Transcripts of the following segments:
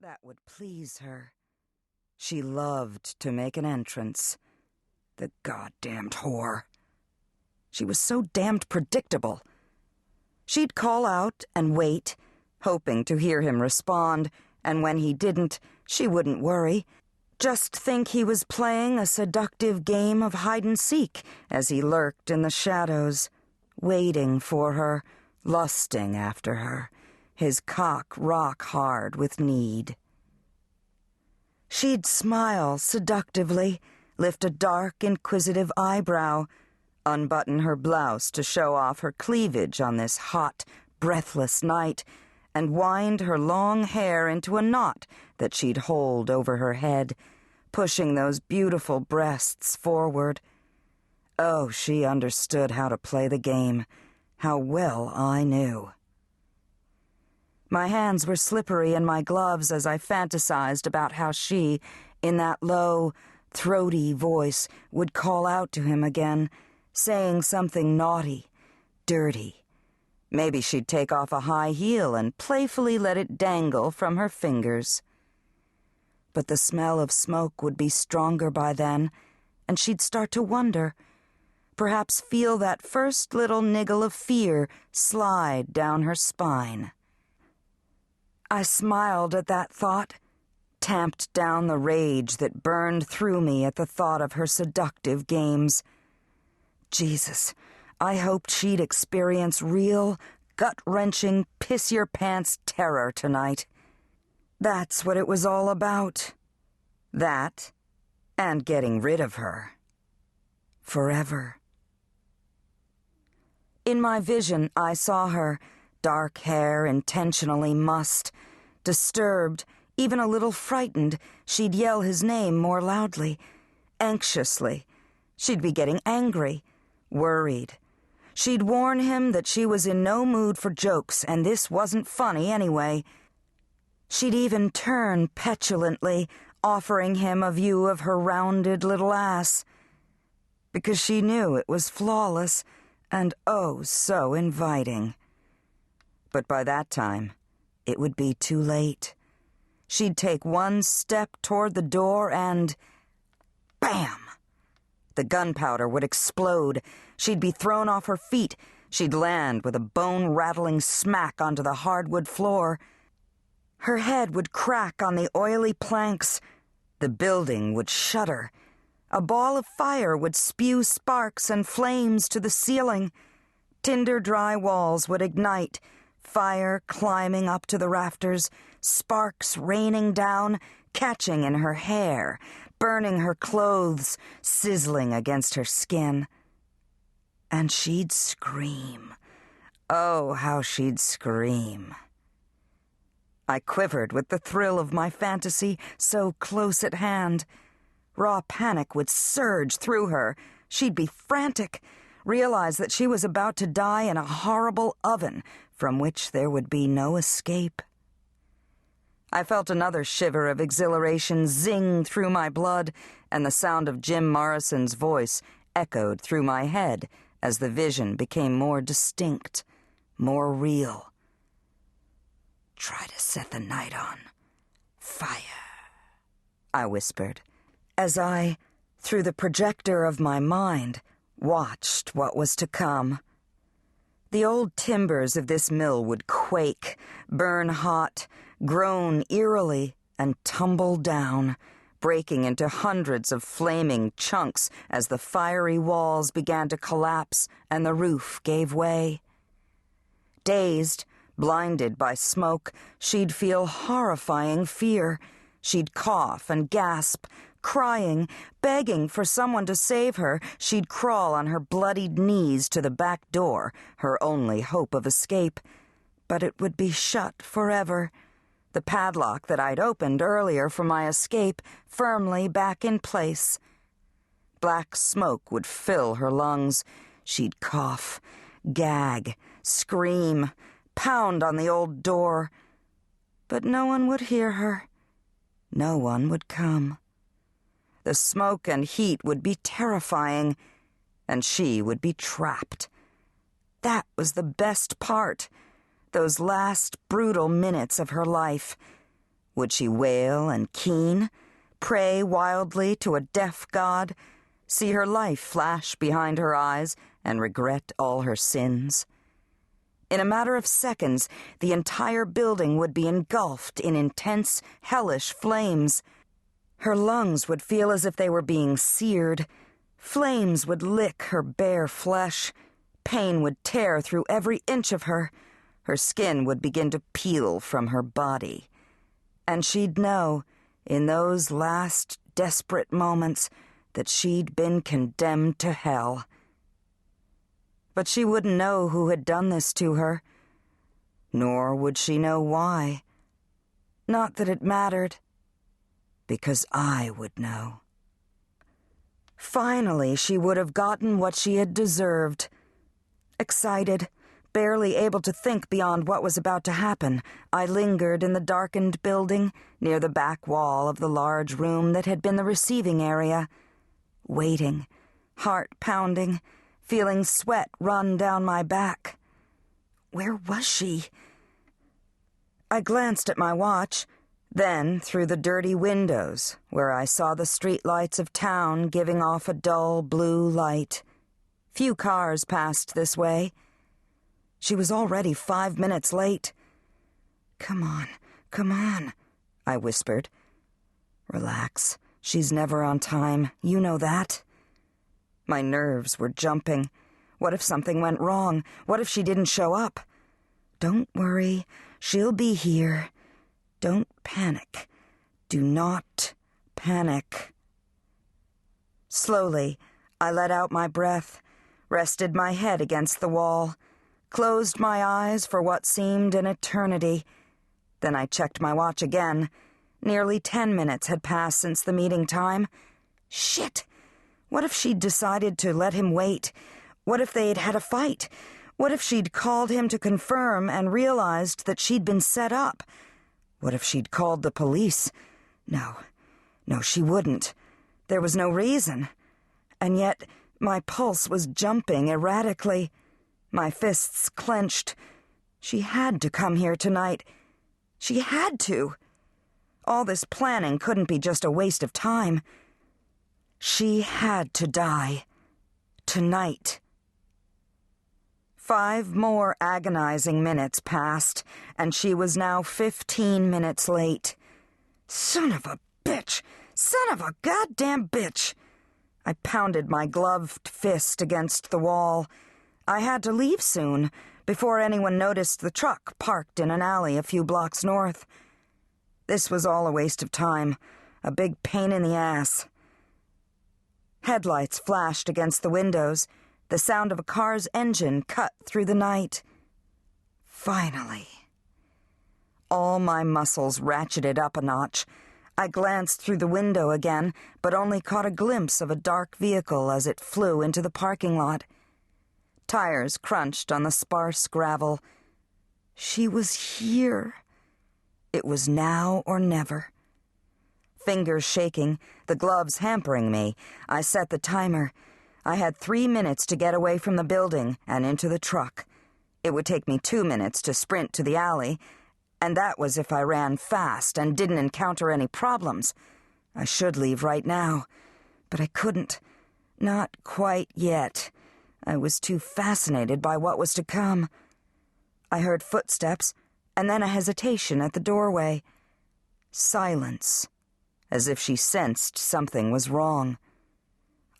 That would please her. She loved to make an entrance. The goddamned whore. She was so damned predictable. She'd call out and wait, hoping to hear him respond, and when he didn't, she wouldn't worry. Just think he was playing a seductive game of hide-and-seek as he lurked in the shadows, waiting for her, lusting after her, his cock rock-hard with need. She'd smile seductively, lift a dark, inquisitive eyebrow, unbutton her blouse to show off her cleavage on this hot, breathless night, and wind her long hair into a knot that she'd hold over her head, pushing those beautiful breasts forward. Oh, she understood how to play the game. How well I knew. My hands were slippery in my gloves as I fantasized about how she, in that low, throaty voice, would call out to him again, saying something naughty, dirty. Maybe she'd take off a high heel and playfully let it dangle from her fingers. But the smell of smoke would be stronger by then, and she'd start to wonder, perhaps feel that first little niggle of fear slide down her spine. I smiled at that thought, tamped down the rage that burned through me at the thought of her seductive games. Jesus, I hoped she'd experience real, gut-wrenching, piss-your-pants terror tonight. That's what it was all about. That, and getting rid of her. Forever. In my vision, I saw her, dark hair intentionally mussed. Disturbed, even a little frightened, she'd yell his name more loudly. Anxiously. She'd be getting angry, worried. She'd warn him that she was in no mood for jokes, and this wasn't funny anyway. She'd even turn petulantly, offering him a view of her rounded little ass. Because she knew it was flawless, and oh, so inviting. But by that time, it would be too late. She'd take one step toward the door and... bam! The gunpowder would explode. She'd be thrown off her feet. She'd land with a bone-rattling smack onto the hardwood floor. Her head would crack on the oily planks. The building would shudder. A ball of fire would spew sparks and flames to the ceiling. Tinder-dry walls would ignite, fire climbing up to the rafters, sparks raining down, catching in her hair, burning her clothes, sizzling against her skin. And she'd scream. Oh, how she'd scream. I quivered with the thrill of my fantasy so close at hand. Raw panic would surge through her. She'd be frantic, realize that she was about to die in a horrible oven from which there would be no escape. I felt another shiver of exhilaration zing through my blood, and the sound of Jim Morrison's voice echoed through my head as the vision became more distinct, more real. "Try to set the night on fire," I whispered, as I, through the projector of my mind, watched what was to come. The old timbers of this mill would quake, burn hot, groan eerily, and tumble down, breaking into hundreds of flaming chunks as the fiery walls began to collapse and the roof gave way. Dazed, blinded by smoke, she'd feel horrifying fear. She'd cough and gasp, crying, begging for someone to save her. She'd crawl on her bloodied knees to the back door, her only hope of escape. But it would be shut forever. The padlock that I'd opened earlier for my escape firmly back in place. Black smoke would fill her lungs. She'd cough, gag, scream, pound on the old door. But no one would hear her. No one would come. The smoke and heat would be terrifying, and she would be trapped. That was the best part. Those last brutal minutes of her life, Would she wail and keen, pray wildly to a deaf god, see her life flash behind her eyes, and regret all her sins? In a matter of seconds, the entire building would be engulfed in intense, hellish flames. Her lungs would feel as if they were being seared. Flames would lick her bare flesh. Pain would tear through every inch of her. Her skin would begin to peel from her body. And she'd know, in those last desperate moments, that she'd been condemned to hell. But she wouldn't know who had done this to her, nor would she know why. Not that it mattered, because I would know. Finally, she would have gotten what she had deserved. Excited, barely able to think beyond what was about to happen, I lingered in the darkened building near the back wall of the large room that had been the receiving area, waiting, heart pounding, feeling sweat run down my back. Where was she? I glanced at my watch, then through the dirty windows, where I saw the streetlights of town giving off a dull blue light. Few cars passed this way. She was already 5 minutes late. Come on, I whispered. Relax, she's never on time, you know that. My nerves were jumping. What if something went wrong? What if she didn't show up? Don't worry, she'll be here. Don't panic. Do not panic. Slowly, I let out my breath, rested my head against the wall, closed my eyes for what seemed an eternity. Then I checked my watch again. Nearly 10 minutes had passed since the meeting time. Shit! What if she'd decided to let him wait? What if they'd had a fight? What if she'd called him to confirm and realized that she'd been set up? What if she'd called the police? No, she wouldn't. There was no reason. And yet, my pulse was jumping erratically. My fists clenched. She had to come here tonight. She had to. All this planning couldn't be just a waste of time. She had to die. Tonight. 5 more agonizing minutes passed, and she was now 15 minutes late. Son of a bitch! Son of a goddamn bitch! I pounded my gloved fist against the wall. I had to leave soon, before anyone noticed the truck parked in an alley a few blocks north. This was all a waste of time, a big pain in the ass. Headlights flashed against the windows. The sound of a car's engine cut through the night. Finally. All my muscles ratcheted up a notch. I glanced through the window again, but only caught a glimpse of a dark vehicle as it flew into the parking lot. Tires crunched on the sparse gravel. She was here. It was now or never. Fingers shaking, the gloves hampering me, I set the timer. I had 3 minutes to get away from the building and into the truck. It would take me 2 minutes to sprint to the alley, and that was if I ran fast and didn't encounter any problems. I should leave right now, but I couldn't. Not quite yet. I was too fascinated by what was to come. I heard footsteps, and then a hesitation at the doorway. Silence, as if she sensed something was wrong.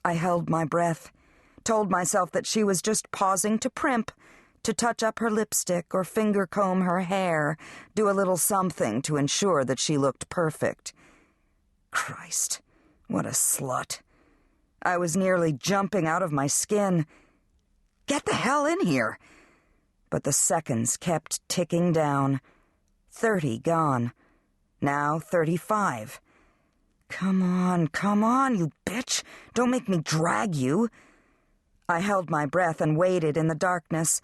I held my breath, told myself that she was just pausing to primp, to touch up her lipstick or finger comb her hair, do a little something to ensure that she looked perfect. Christ, what a slut. I was nearly jumping out of my skin. Get the hell in here! But the seconds kept ticking down. 30 gone. Now 35. Come on, you bitch. Don't make me drag you. I held my breath and waited in the darkness.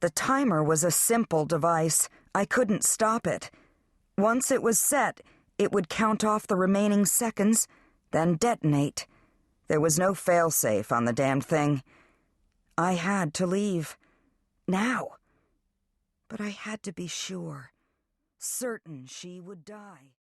The timer was a simple device. I couldn't stop it. Once it was set, it would count off the remaining seconds, then detonate. There was no failsafe on the damned thing. I had to leave. Now. But I had to be sure. certain she would die.